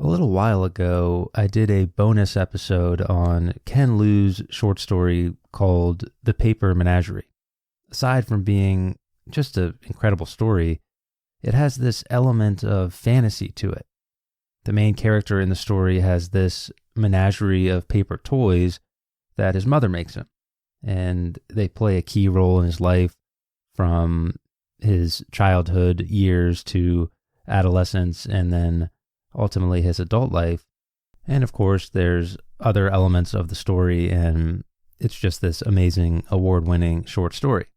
A little while ago, I did a bonus episode on Ken Liu's short story called The Paper Menagerie. Aside from being just an incredible story, it has this element of fantasy to it. The main character in the story has this menagerie of paper toys that his mother makes him, and they play a key role in his life from his childhood years to adolescence and then ultimately his adult life. And of course, there's other elements of the story, and it's just this amazing award-winning short story.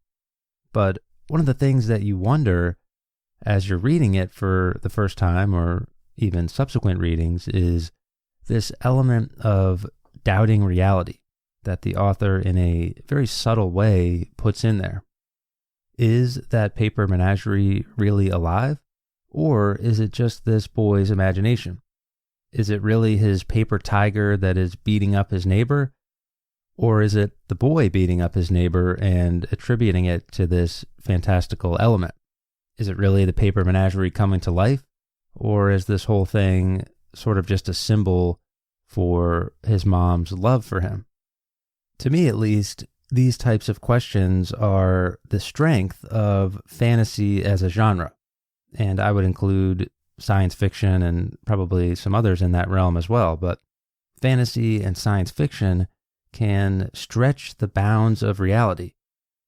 But one of the things that you wonder as you're reading it for the first time or even subsequent readings is this element of doubting reality that the author in a very subtle way puts in there. Is that paper menagerie really alive? Or is it just this boy's imagination? Is it really his paper tiger that is beating up his neighbor? Or is it the boy beating up his neighbor and attributing it to this fantastical element? Is it really the paper menagerie coming to life? Or is this whole thing sort of just a symbol for his mom's love for him? To me, at least, these types of questions are the strength of fantasy as a genre. And I would include science fiction and probably some others in that realm as well. But fantasy and science fiction can stretch the bounds of reality,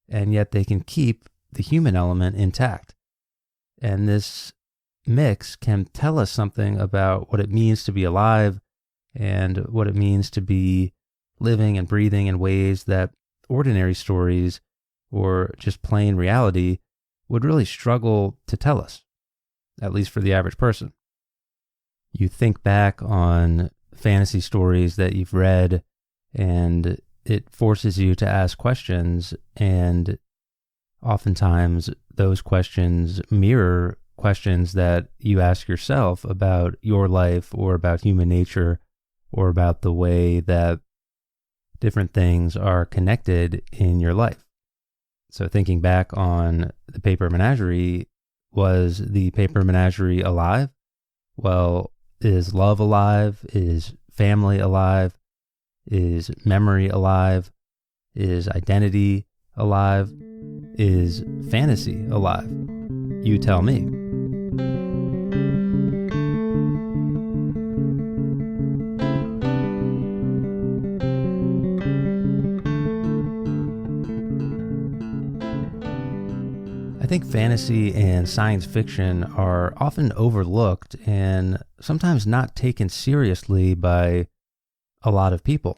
and yet they can keep the human element intact. And this mix can tell us something about what it means to be alive and what it means to be living and breathing in ways that ordinary stories or just plain reality would really struggle to tell us, at least for the average person. You think back on fantasy stories that you've read, and it forces you to ask questions, and oftentimes those questions mirror questions that you ask yourself about your life or about human nature or about the way that different things are connected in your life. So thinking back on the Paper Menagerie, was the paper menagerie alive? Well, is love alive? Is family alive? Is memory alive? Is identity alive? Is fantasy alive? You tell me. I think fantasy and science fiction are often overlooked and sometimes not taken seriously by a lot of people.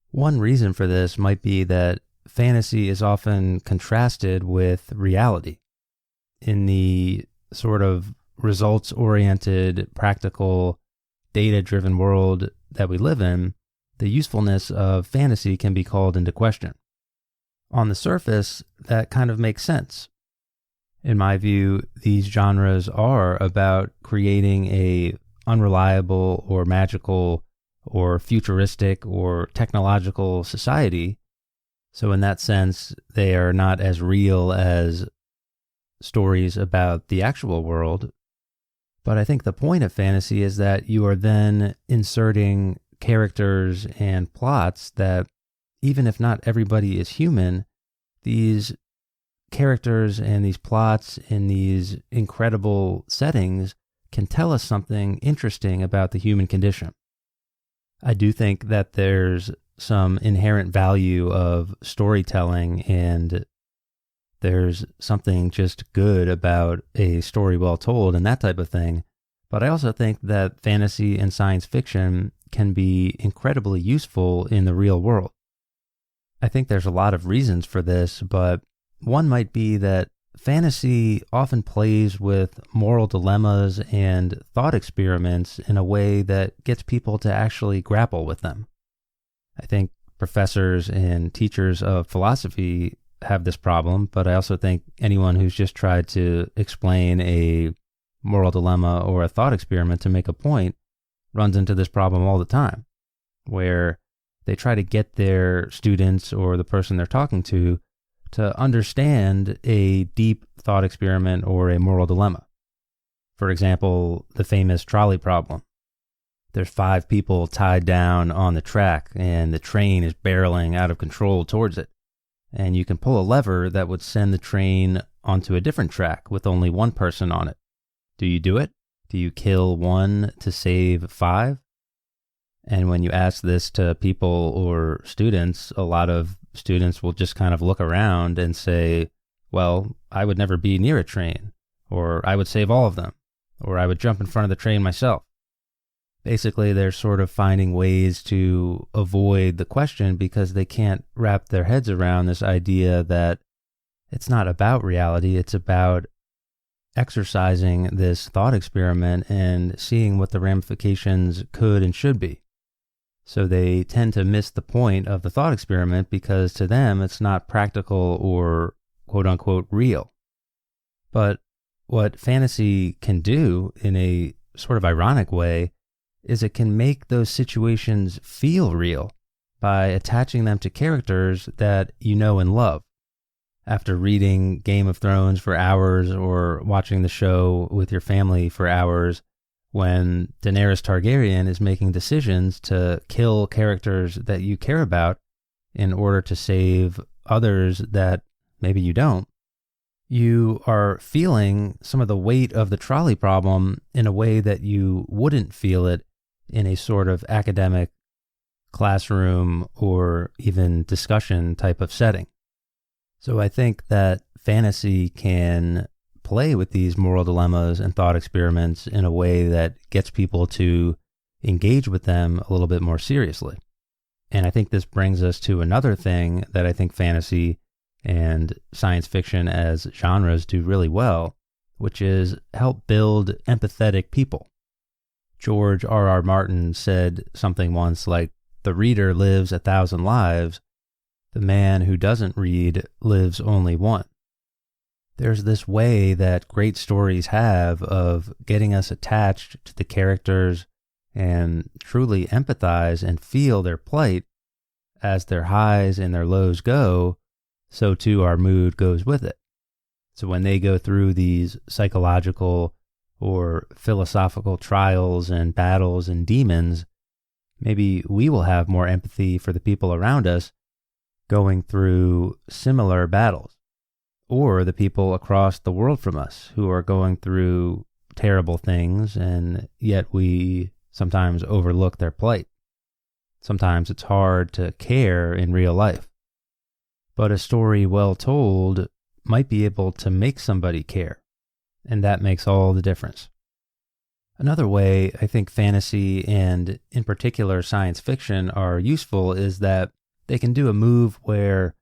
One reason for this might be that fantasy is often contrasted with reality. In the sort of results-oriented, practical, data-driven world that we live in, the usefulness of fantasy can be called into question. On the surface, that kind of makes sense. In my view, these genres are about creating a unreliable or magical or futuristic or technological society. So in that sense, they are not as real as stories about the actual world. But I think the point of fantasy is that you are then inserting characters and plots that, even if not everybody is human, these characters and these plots in these incredible settings can tell us something interesting about the human condition. I do think that there's some inherent value of storytelling, and there's something just good about a story well told and that type of thing. But I also think that fantasy and science fiction can be incredibly useful in the real world. I think there's a lot of reasons for this, but one might be that fantasy often plays with moral dilemmas and thought experiments in a way that gets people to actually grapple with them. I think professors and teachers of philosophy have this problem, but I also think anyone who's just tried to explain a moral dilemma or a thought experiment to make a point runs into this problem all the time, where they try to get their students or the person they're talking to understand a deep thought experiment or a moral dilemma. For example, the famous trolley problem. There's 5 people tied down on the track, and the train is barreling out of control towards it. And you can pull a lever that would send the train onto a different track with only 1 person on it. Do you do it? Do you kill 1 to save 5? And when you ask this to people or students, a lot of students will just kind of look around and say, well, I would never be near a train, or I would save all of them, or I would jump in front of the train myself. Basically, they're sort of finding ways to avoid the question because they can't wrap their heads around this idea that it's not about reality, it's about exercising this thought experiment and seeing what the ramifications could and should be. So they tend to miss the point of the thought experiment because to them it's not practical or quote unquote real. But what fantasy can do in a sort of ironic way is it can make those situations feel real by attaching them to characters that you know and love. After reading Game of Thrones for hours or watching the show with your family for hours, when Daenerys Targaryen is making decisions to kill characters that you care about in order to save others that maybe you don't, you are feeling some of the weight of the trolley problem in a way that you wouldn't feel it in a sort of academic classroom or even discussion type of setting. So I think that fantasy can play with these moral dilemmas and thought experiments in a way that gets people to engage with them a little bit more seriously. And I think this brings us to another thing that I think fantasy and science fiction as genres do really well, which is help build empathetic people. George R.R. Martin said something once like, "The reader lives 1,000 lives. The man who doesn't read lives only one." There's this way that great stories have of getting us attached to the characters and truly empathize and feel their plight. As their highs and their lows go, so too our mood goes with it. So when they go through these psychological or philosophical trials and battles and demons, maybe we will have more empathy for the people around us going through similar battles, or the people across the world from us who are going through terrible things, and yet we sometimes overlook their plight. Sometimes it's hard to care in real life, but a story well told might be able to make somebody care, and that makes all the difference. Another way I think fantasy and in particular science fiction are useful is that they can do a move where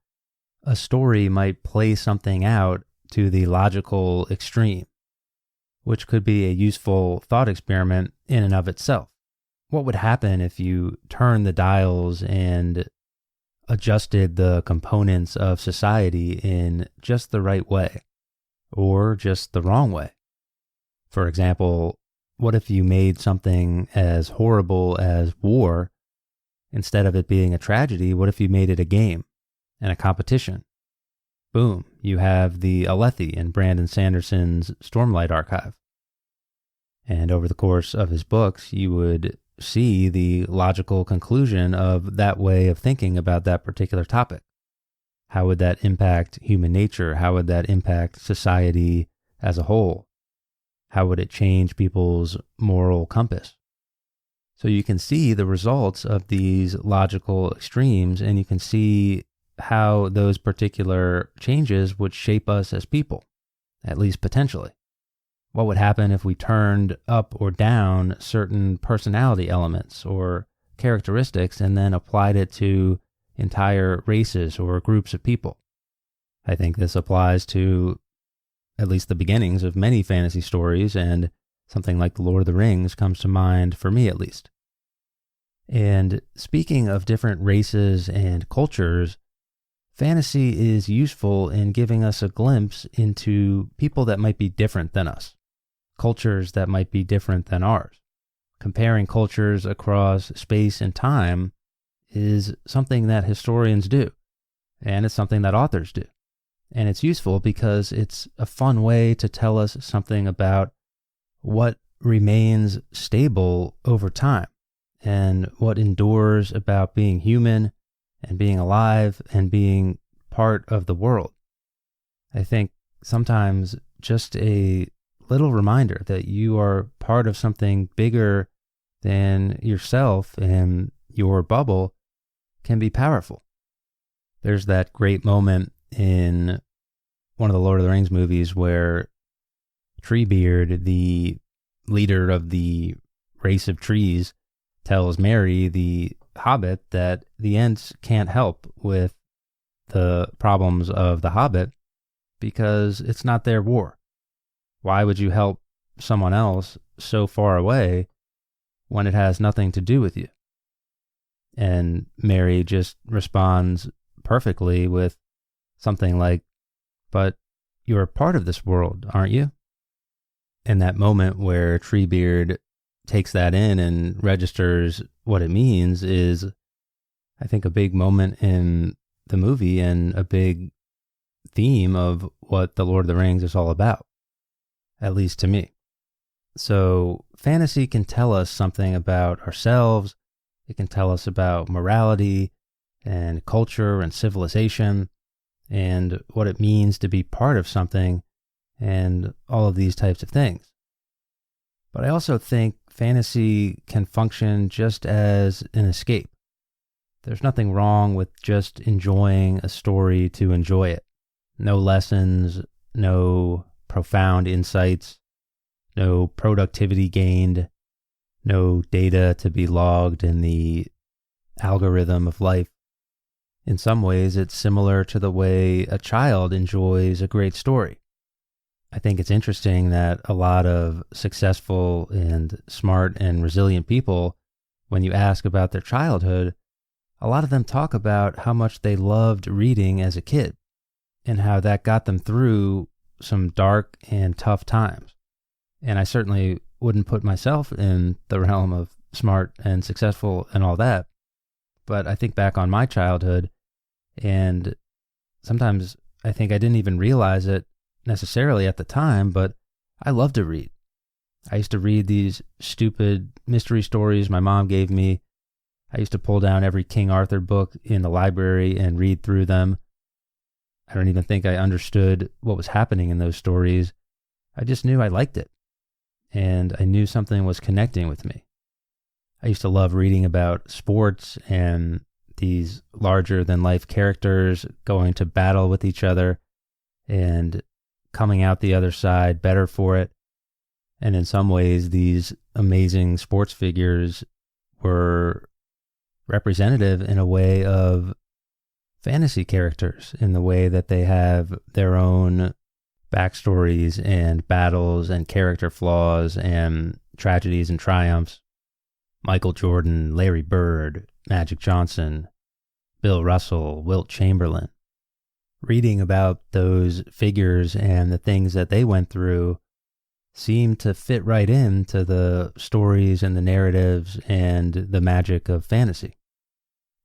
a story might play something out to the logical extreme, which could be a useful thought experiment in and of itself. What would happen if you turned the dials and adjusted the components of society in just the right way, or just the wrong way? For example, what if you made something as horrible as war, instead of it being a tragedy, what if you made it a game and a competition? Boom, you have the Alethi in Brandon Sanderson's Stormlight Archive. And over the course of his books, you would see the logical conclusion of that way of thinking about that particular topic. How would that impact human nature? How would that impact society as a whole? How would it change people's moral compass? So you can see the results of these logical extremes, and you can see how those particular changes would shape us as people, at least potentially. What would happen if we turned up or down certain personality elements or characteristics and then applied it to entire races or groups of people? I think this applies to at least the beginnings of many fantasy stories, and something like The Lord of the Rings comes to mind for me at least. And speaking of different races and cultures, fantasy is useful in giving us a glimpse into people that might be different than us, cultures that might be different than ours. Comparing cultures across space and time is something that historians do, and it's something that authors do. And it's useful because it's a fun way to tell us something about what remains stable over time. and what endures about being human and being alive and being part of the world. I think sometimes just a little reminder that you are part of something bigger than yourself and your bubble can be powerful. There's that great moment in one of the Lord of the Rings movies where Treebeard, the leader of the race of trees, tells Merry, the hobbit, that the Ents can't help with the problems of the hobbit because it's not their war. Why would you help someone else so far away when it has nothing to do with you? And Merry just responds perfectly with something like, but you're a part of this world, aren't you? And that moment where Treebeard takes that in and registers what it means is, I think, a big moment in the movie and a big theme of what the Lord of the Rings is all about, at least to me. So fantasy can tell us something about ourselves. It can tell us about morality and culture and civilization and what it means to be part of something and all of these types of things. But I also think fantasy can function just as an escape. There's nothing wrong with just enjoying a story to enjoy it. No lessons, no profound insights, no productivity gained, no data to be logged in the algorithm of life. In some ways, it's similar to the way a child enjoys a great story. I think it's interesting that a lot of successful and smart and resilient people, when you ask about their childhood, a lot of them talk about how much they loved reading as a kid and how that got them through some dark and tough times. And I certainly wouldn't put myself in the realm of smart and successful and all that. But I think back on my childhood, and sometimes I think I didn't even realize it necessarily at the time, but I loved to read. I used to read these stupid mystery stories my mom gave me. I used to pull down every King Arthur book in the library and read through them. I don't even think I understood what was happening in those stories. I just knew I liked it, and I knew something was connecting with me. I used to love reading about sports and these larger-than-life characters going to battle with each other and coming out the other side better for it. And in some ways, these amazing sports figures were representative in a way of fantasy characters, in the way that they have their own backstories and battles and character flaws and tragedies and triumphs. Michael Jordan, Larry Bird, Magic Johnson, Bill Russell, Wilt Chamberlain. Reading about those figures and the things that they went through seemed to fit right into the stories and the narratives and the magic of fantasy.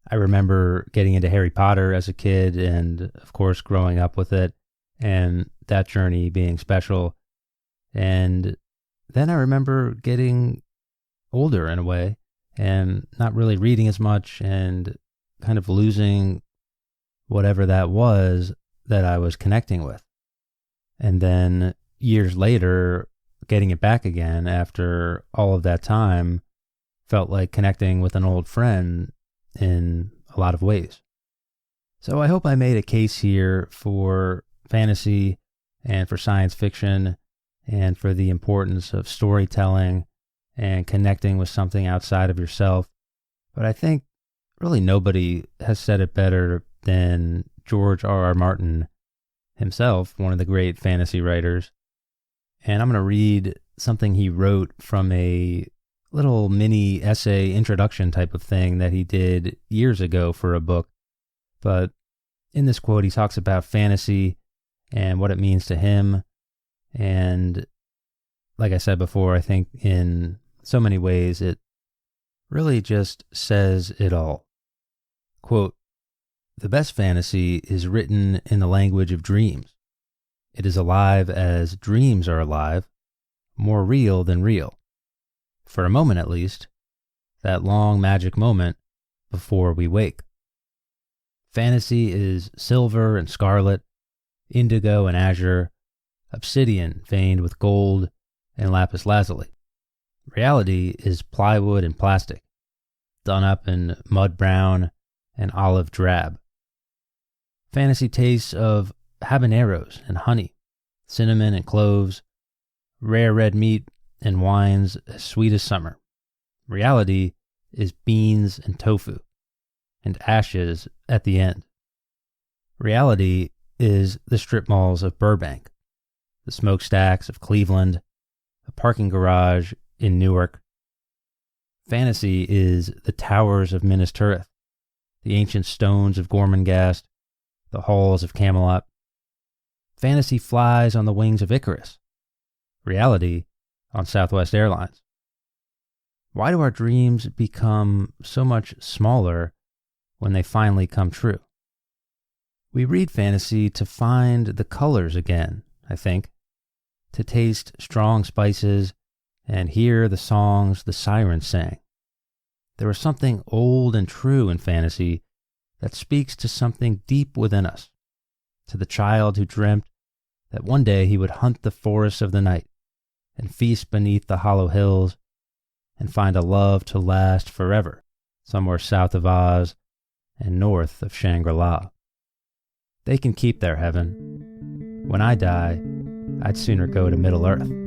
I remember getting into Harry Potter as a kid and, of course, growing up with it and that journey being special. And then I remember getting older in a way and not really reading as much and kind of losing whatever that was that I was connecting with. And then years later, getting it back again after all of that time felt like connecting with an old friend in a lot of ways. So I hope I made a case here for fantasy and for science fiction and for the importance of storytelling and connecting with something outside of yourself. But I think really nobody has said it better than George R.R. Martin himself, one of the great fantasy writers. And I'm going to read something he wrote from a little mini essay introduction type of thing that he did years ago for a book. But in this quote, he talks about fantasy and what it means to him. And like I said before, I think in so many ways, it really just says it all. Quote, "The best fantasy is written in the language of dreams. It is alive as dreams are alive, more real than real. For a moment at least, that long magic moment before we wake. Fantasy is silver and scarlet, indigo and azure, obsidian veined with gold and lapis lazuli. Reality is plywood and plastic, done up in mud brown and olive drab. Fantasy tastes of habaneros and honey, cinnamon and cloves, rare red meat and wines as sweet as summer. Reality is beans and tofu, and ashes at the end. Reality is the strip malls of Burbank, the smokestacks of Cleveland, a parking garage in Newark. Fantasy is the towers of Minas Tirith, the ancient stones of Gormenghast, the halls of Camelot. Fantasy flies on the wings of Icarus. Reality on Southwest Airlines. Why do our dreams become so much smaller when they finally come true? We read fantasy to find the colors again, I think, to taste strong spices and hear the songs the sirens sang. There is something old and true in fantasy that speaks to something deep within us, to the child who dreamt that one day he would hunt the forests of the night and feast beneath the hollow hills and find a love to last forever somewhere south of Oz and north of Shangri-La. They can keep their heaven. When I die, I'd sooner go to Middle Earth.